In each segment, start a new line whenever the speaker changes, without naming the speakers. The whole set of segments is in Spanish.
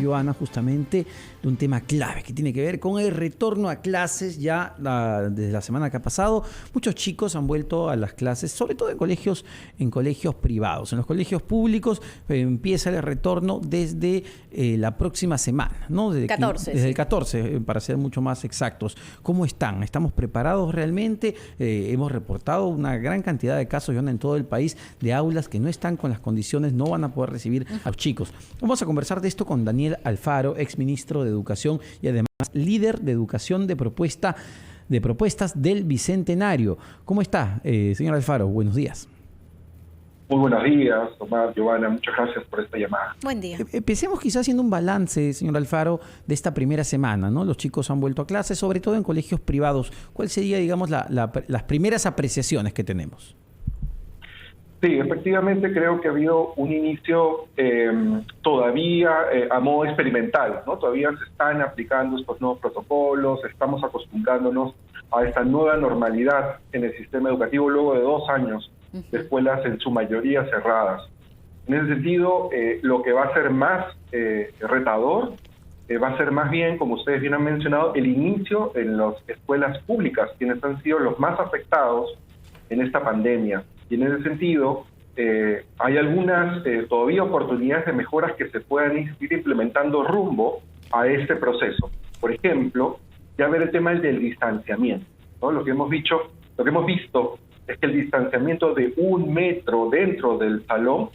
Joana, justamente de un tema clave que tiene que ver con el retorno a clases. Ya desde la semana que ha pasado, muchos chicos han vuelto a las clases, sobre todo en colegios privados. En los colegios públicos empieza el retorno desde la próxima semana, ¿no? Desde el 14, para ser mucho más exactos. ¿Cómo están? ¿Estamos preparados realmente? Hemos reportado una gran cantidad de casos, Joana, en todo el país, de aulas que no están con las condiciones, no van a poder recibir a los chicos. Vamos a conversar de esto con Daniel Alfaro, exministro de Educación y además líder de educación de propuestas del Bicentenario. ¿Cómo está, señor Alfaro? Buenos días.
Muy buenos días, Tomás, Joana, muchas gracias por esta llamada.
Buen día.
Empecemos quizás haciendo un balance, señor Alfaro, de esta primera semana, ¿no? Los chicos han vuelto a clases, sobre todo en colegios privados. ¿Cuál sería, digamos, las primeras apreciaciones que tenemos?
Sí, efectivamente creo que ha habido un inicio todavía a modo experimental, ¿no? Todavía se están aplicando estos nuevos protocolos, estamos acostumbrándonos a esta nueva normalidad en el sistema educativo luego de 2 años de escuelas en su mayoría cerradas. En ese sentido, lo que va a ser más retador va a ser más bien, como ustedes bien han mencionado, el inicio en las escuelas públicas, quienes han sido los más afectados en esta pandemia. Y en ese sentido, hay algunas todavía oportunidades de mejoras que se puedan ir implementando rumbo a este proceso. Por ejemplo, ya ver el tema del distanciamiento, ¿no? Lo que hemos visto es que el distanciamiento de 1 metro dentro del salón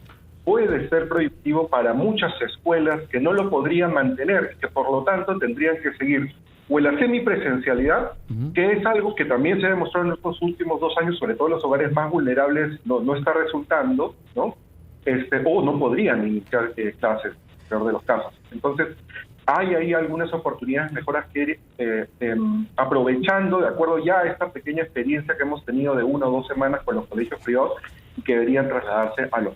puede ser prohibitivo para muchas escuelas que no lo podrían mantener, que por lo tanto tendrían que seguir o en la semipresencialidad, que es algo que también se ha demostrado en estos últimos 2 años, sobre todo en los hogares más vulnerables, no está resultando, ¿no? O no podrían iniciar clases, en el peor de los casos. Entonces, hay ahí algunas oportunidades, mejoras que ir aprovechando, de acuerdo ya a esta pequeña experiencia que hemos tenido de 1 o 2 semanas con los colegios privados y que deberían trasladarse a los...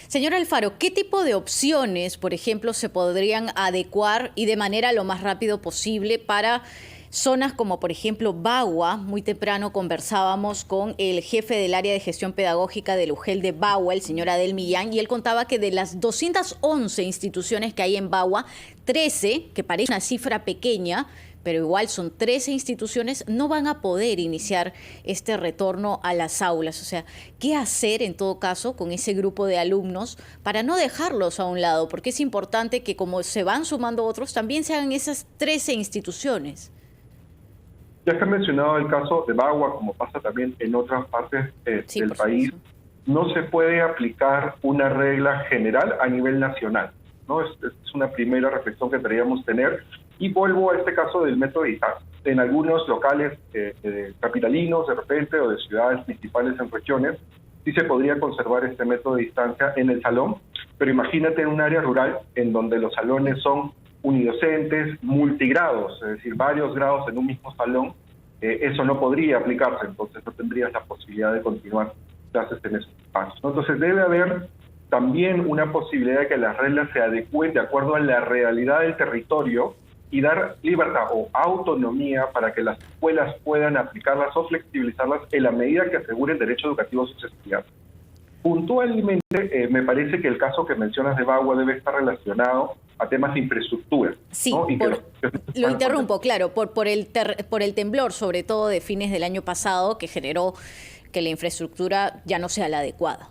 Señor Alfaro, ¿qué tipo de opciones, por ejemplo, se podrían adecuar y de manera lo más rápido posible para zonas como, por ejemplo, Bagua? Muy temprano conversábamos con el jefe del área de gestión pedagógica del UGEL de Bagua, el señor Adel Millán, y él contaba que de las 211 instituciones que hay en Bagua, 13, que parece una cifra pequeña, pero igual son 13 instituciones, no van a poder iniciar este retorno a las aulas. O sea, ¿qué hacer en todo caso con ese grupo de alumnos para no dejarlos a un lado? Porque es importante que como se van sumando otros, también se hagan esas 13 instituciones.
Ya se ha mencionado el caso de Bagua, como pasa también en otras partes del país. No se puede aplicar una regla general a nivel nacional, ¿no? Es una primera reflexión que deberíamos tener. Y vuelvo a este caso del método de distancia. En algunos locales capitalinos, de repente, o de ciudades principales en regiones, sí se podría conservar este método de distancia en el salón, pero imagínate en un área rural en donde los salones son unidocentes, multigrados, es decir, varios grados en un mismo salón, eso no podría aplicarse, entonces no tendrías la posibilidad de continuar clases en esos espacios, ¿no? Entonces debe haber también una posibilidad de que las reglas se adecúen de acuerdo a la realidad del territorio y dar libertad o autonomía para que las escuelas puedan aplicarlas o flexibilizarlas en la medida que asegure el derecho educativo a sus estudiantes. Puntualmente, me parece que el caso que mencionas de Bagua debe estar relacionado a temas de infraestructura.
Sí,
¿no?
lo interrumpo, claro, por el temblor, sobre todo de fines del año pasado, que generó que la infraestructura ya no sea la adecuada.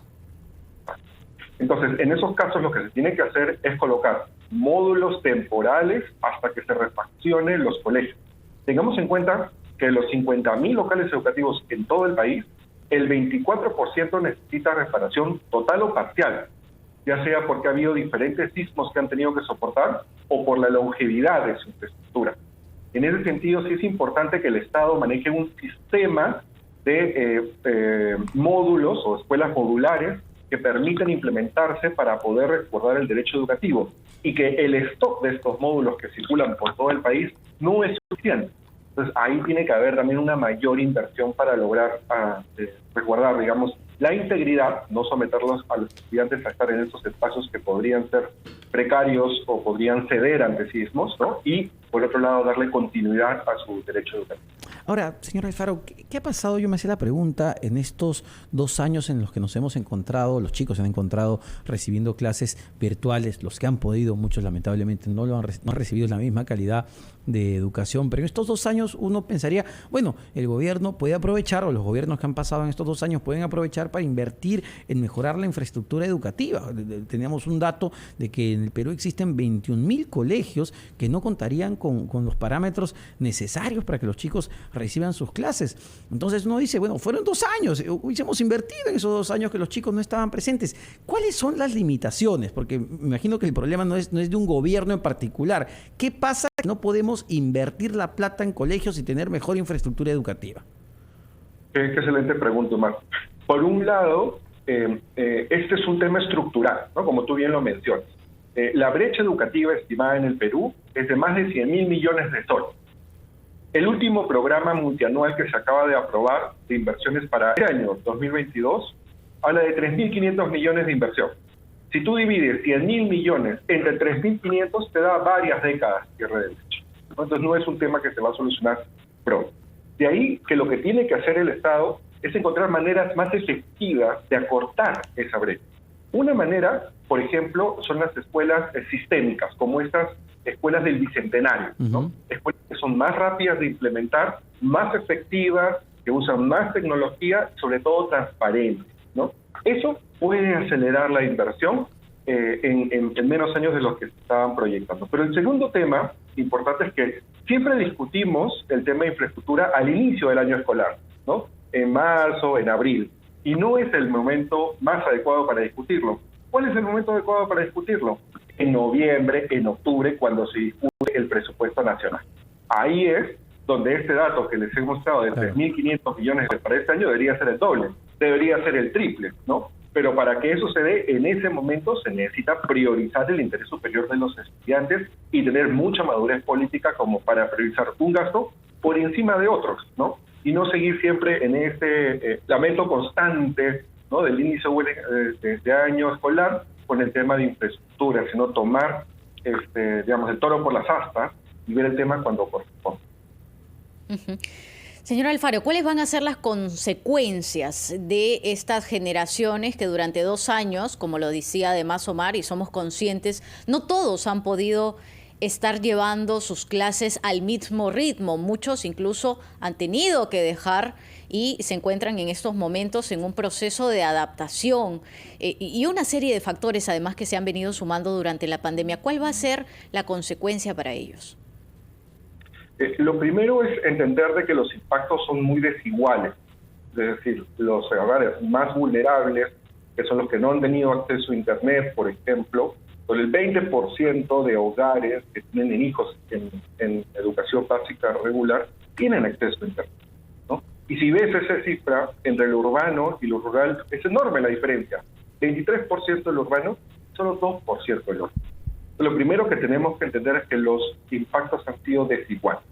Entonces, en esos casos lo que se tiene que hacer es colocar módulos temporales hasta que se refaccionen los colegios. Tengamos en cuenta que de los 50.000 locales educativos en todo el país, el 24% necesita reparación total o parcial, ya sea porque ha habido diferentes sismos que han tenido que soportar o por la longevidad de su infraestructura. En ese sentido, sí es importante que el Estado maneje un sistema de módulos o escuelas modulares que permitan implementarse para poder resguardar el derecho educativo y que el stock de estos módulos que circulan por todo el país no es suficiente. Entonces ahí tiene que haber también una mayor inversión para lograr resguardar, digamos, la integridad, no someterlos a los estudiantes a estar en estos espacios que podrían ser precarios o podrían ceder ante sismos, ¿no? Y por otro lado darle continuidad a su derecho educativo.
Ahora, señor Alfaro, ¿qué ha pasado? Yo me hacía la pregunta en estos 2 años en los que nos hemos encontrado, los chicos se han encontrado recibiendo clases virtuales, los que han podido, muchos lamentablemente no han recibido la misma calidad de educación, pero en estos 2 años uno pensaría, bueno, el gobierno puede aprovechar, o los gobiernos que han pasado en estos 2 años pueden aprovechar para invertir en mejorar la infraestructura educativa. Teníamos un dato de que en el Perú existen 21.000 colegios que no contarían con los parámetros necesarios para que los chicos reciban sus clases. Entonces uno dice, bueno, fueron 2 años, hubiésemos invertido en esos 2 años que los chicos no estaban presentes. ¿Cuáles son las limitaciones? Porque me imagino que el problema no es de un gobierno en particular. ¿Qué pasa que no podemos invertir la plata en colegios y tener mejor infraestructura educativa?
Qué excelente pregunta, Omar. Por un lado, este es un tema estructural, ¿no? Como tú bien lo mencionas. La brecha educativa estimada en el Perú es de más de 100.000 millones de soles. El último programa multianual que se acaba de aprobar de inversiones para el año 2022 habla de 3.500 millones de inversión. Si tú divides 100.000 millones entre 3.500, te da varias décadas de cierre de brecha. Entonces no es un tema que se va a solucionar pronto. De ahí que lo que tiene que hacer el Estado es encontrar maneras más efectivas de acortar esa brecha. Una manera, por ejemplo, son las escuelas sistémicas, como estas escuelas del Bicentenario, ¿no? Escuelas que son más rápidas de implementar, más efectivas, que usan más tecnología, sobre todo transparentes, ¿no? Eso puede acelerar la inversión en menos años de los que se estaban proyectando. Pero el segundo tema importante es que siempre discutimos el tema de infraestructura al inicio del año escolar, ¿no? En marzo, en abril, y no es el momento más adecuado para discutirlo. ¿Cuál es el momento adecuado para discutirlo? En noviembre, en octubre, cuando se discute el presupuesto nacional. Ahí es donde este dato que les he mostrado de 3.500 millones para este año debería ser el doble, debería ser el triple, ¿no? Pero para que eso se dé en ese momento se necesita priorizar el interés superior de los estudiantes y tener mucha madurez política como para priorizar un gasto por encima de otros, ¿no? Y no seguir siempre en ese lamento constante, ¿no?, del inicio de año escolar con el tema de infraestructura, sino tomar, digamos, el toro por las astas y ver el tema cuando corresponde.
Señor Alfaro, ¿cuáles van a ser las consecuencias de estas generaciones que durante 2 años, como lo decía además Omar, y somos conscientes, no todos han podido estar llevando sus clases al mismo ritmo? Muchos incluso han tenido que dejar y se encuentran en estos momentos en un proceso de adaptación y una serie de factores además que se han venido sumando durante la pandemia. ¿Cuál va a ser la consecuencia para ellos?
Lo primero es entender de que los impactos son muy desiguales. Es decir, los hogares más vulnerables, que son los que no han tenido acceso a Internet, por ejemplo, con el 20% de hogares que tienen hijos en educación básica regular, tienen acceso a Internet, ¿no? Y si ves esa cifra entre lo urbano y lo rural, es enorme la diferencia. 23% de lo urbano, solo 2% de lo rural. Lo primero que tenemos que entender es que los impactos han sido desiguales.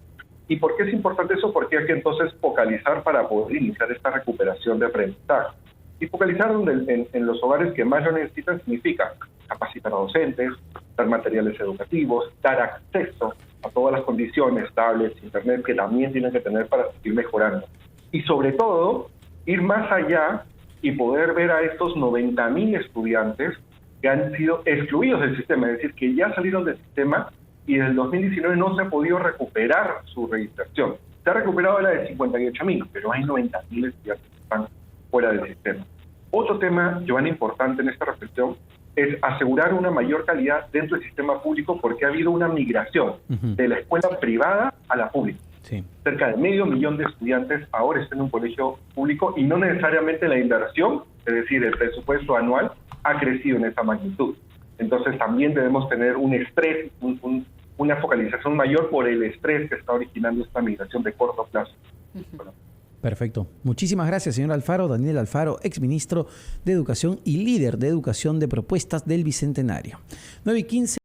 ¿Y por qué es importante eso? Porque hay que entonces focalizar para poder iniciar esta recuperación de aprendizaje. Y focalizar en los hogares que más lo necesitan significa capacitar a docentes, dar materiales educativos, dar acceso a todas las condiciones, tablets, internet, que también tienen que tener para seguir mejorando. Y sobre todo, ir más allá y poder ver a estos 90.000 estudiantes que han sido excluidos del sistema, es decir, que ya salieron del sistema y desde el 2019 no se ha podido recuperar su registración. Se ha recuperado la de 58.000, pero hay 90.000 estudiantes que están fuera del sistema. Otro tema, Giovanni, importante en esta reflexión, es asegurar una mayor calidad dentro del sistema público porque ha habido una migración de la escuela privada a la pública. Sí. Cerca de 500.000 de estudiantes ahora están en un colegio público y no necesariamente la inversión, es decir, el presupuesto anual, ha crecido en esa magnitud. Entonces también debemos tener un estrés, una focalización mayor por el estrés que está originando esta migración de corto plazo.
Perfecto. Muchísimas gracias, señor Alfaro. Daniel Alfaro, exministro de Educación y líder de Educación de Propuestas del Bicentenario. 9:15.